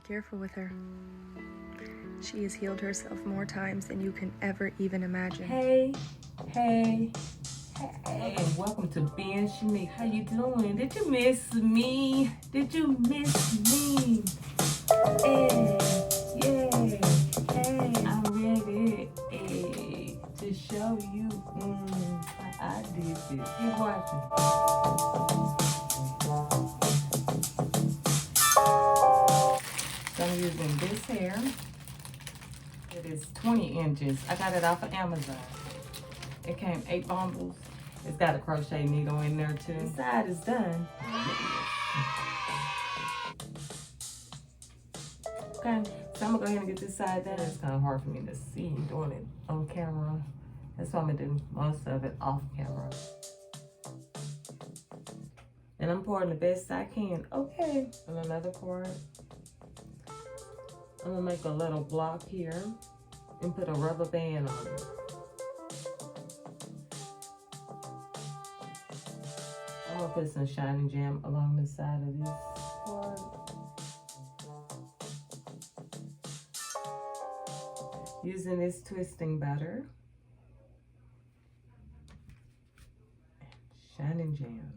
Be careful with her. She has healed herself more times than you can ever even imagine. Hey, welcome to Ben Shanique. How you doing? Did you miss me? Did you miss me? Hey, I'm ready to show you how I did this. Keep watching. So I'm using this hair. It is 20 inches. I got it off of Amazon. It came 8 bundles. It's got a crochet needle in there too. This side is done. Okay, so I'm gonna go ahead and get this side done. It's kind of hard for me to see doing it on camera. That's why I'm gonna do most of it off camera. And I'm pouring the best I can. Okay, on another part, I'm gonna make a little block here and put a rubber band on it. I'm gonna put some shining jam along the side of this part. Using this twisting butter. Shining jam.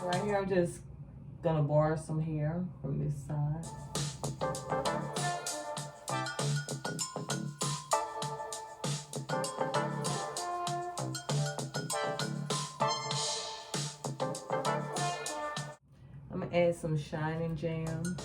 Right here, I'm just gonna borrow some hair from this side. I'm gonna add some shining jam.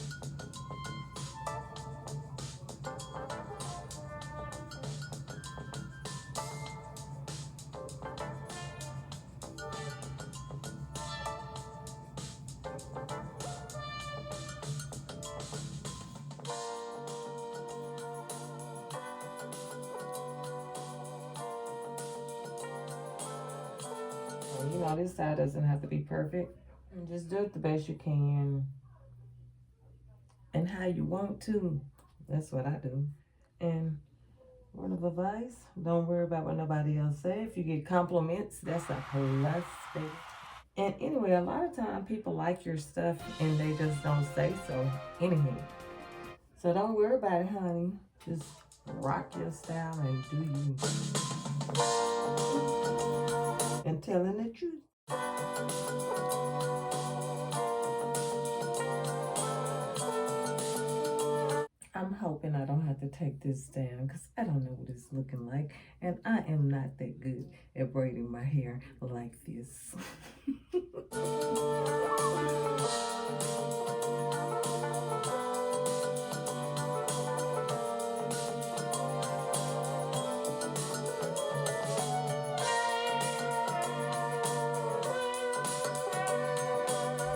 You know, this side doesn't have to be perfect. And just do it the best you can and how you want to. That's what I do. And word of advice, don't worry about what nobody else says. If you get compliments, that's a plus, baby. And anyway, a lot of time people like your stuff and they just don't say so. Anyhow, so don't worry about it, honey. Just rock your style and do you. And telling the truth. I'm hoping I don't have to take this down because I don't know what it's looking like. And I am not that good at braiding my hair like this.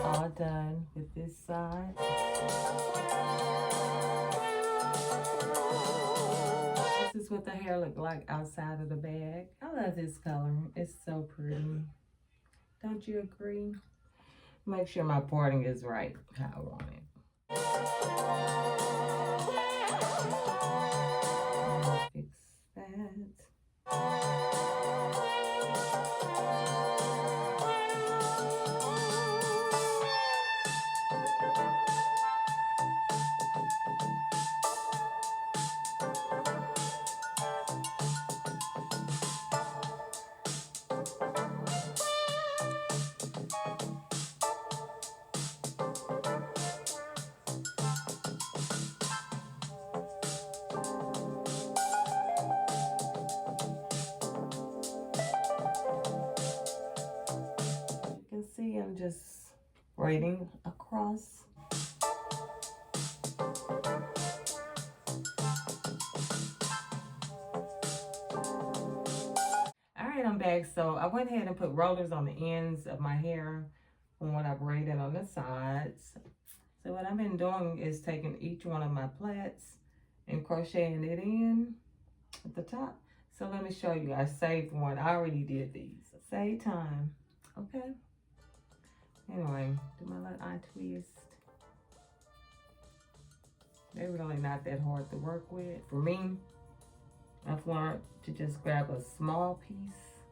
All done with this side. This is what the hair looked like outside of the bag. I love this color. It's so pretty. Don't you agree? Make sure my parting is right how I want it. Fix that. See, I'm just braiding across. All right, I'm back. So I went ahead and put rollers on the ends of my hair from what I braided on the sides. So what I've been doing is taking each one of my plaits and crocheting it in at the top. So let me show you. I saved one. I already did these. Save time. Okay. Anyway, do my little eye twist. They're really not that hard to work with. For me, I've learned to just grab a small piece.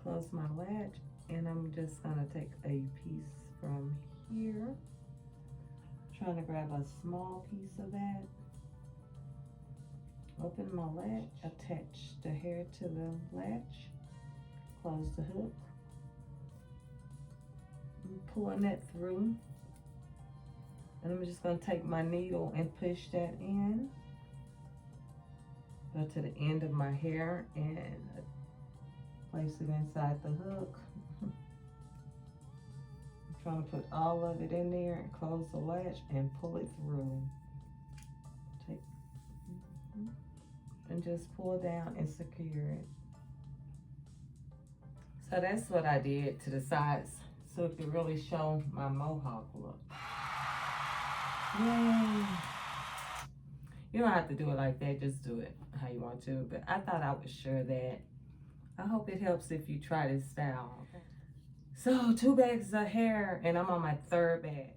Close my latch, and I'm just gonna take a piece from here. Trying to grab a small piece of that. Open my latch, attach the hair to the latch, close the hook. I'm pulling that through. And I'm just gonna take my needle and push that in. Go to the end of my hair and place it inside the hook. I'm trying to put all of it in there and close the latch and pull it through. Take and just pull down and secure it. So that's what I did to the sides so it could really show my mohawk look. Yay! You don't have to do it like that, just do it how you want to, but I thought I would share that. I hope it helps if you try this style. Okay. So 2 bags of hair and I'm on my 3rd bag.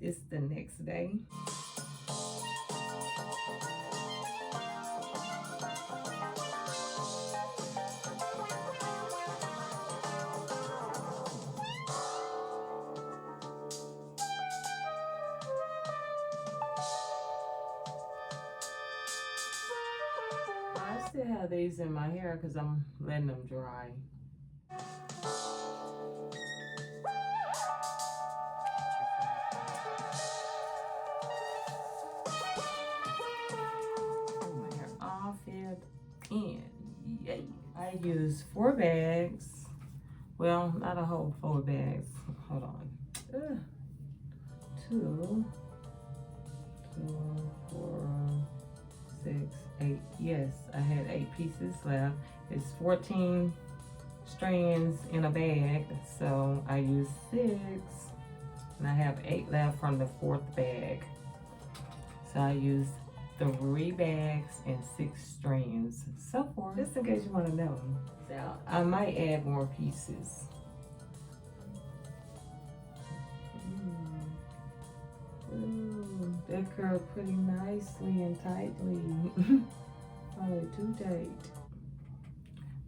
It's the next day. I still have these in my hair because I'm letting them dry. In. Yay. I use 4 bags. Well, not a whole 4 bags. Hold on. 2, 4, 6, 8. Yes, I had 8 pieces left. It's 14 strands in a bag. So I used 6. And I have 8 left from the 4th bag. So I used 3 bags and 6 strands. So far, just in case you want to know. So I might add more pieces. Ooh, that curled pretty nicely and tightly. Probably too tight.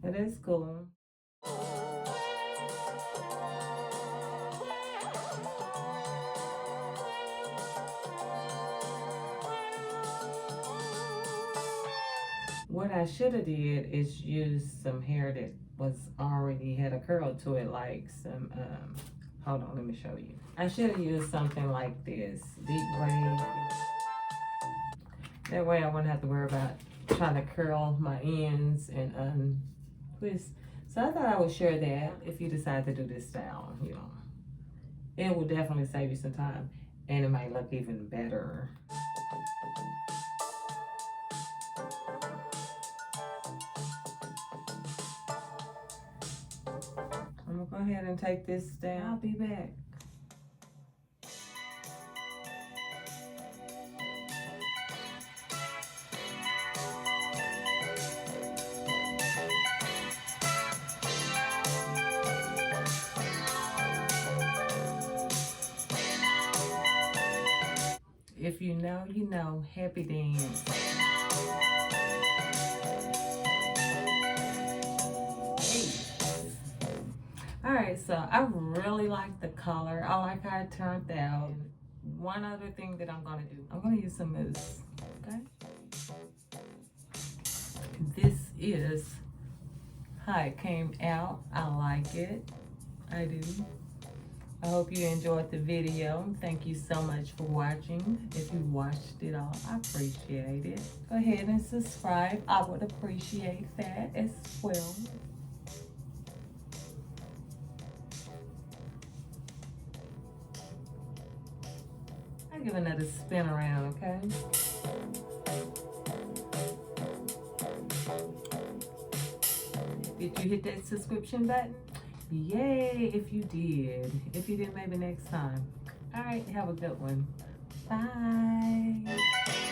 But that's cool. What I should have did is use some hair that was already had a curl to it, like some, hold on, let me show you. I should have used something like this, deep braid. That way I wouldn't have to worry about trying to curl my ends and untwist. So I thought I would share that if you decide to do this style, you know. It will definitely save you some time and it might look even better. I'm gonna go ahead and take this down. I'll be back. If you know, you know. Happy dance. Alright, so I really like the color. I like how it turned out. One other thing that I'm gonna do, I'm gonna use some mousse, okay? This is how it came out. I like it, I do. I hope you enjoyed the video. Thank you so much for watching. If you watched it all, I appreciate it. Go ahead and subscribe. I would appreciate that as well. I'll give another spin around, okay? Did you hit that subscription button? Yay, if you did. If you did, maybe next time. All right, have a good one. Bye.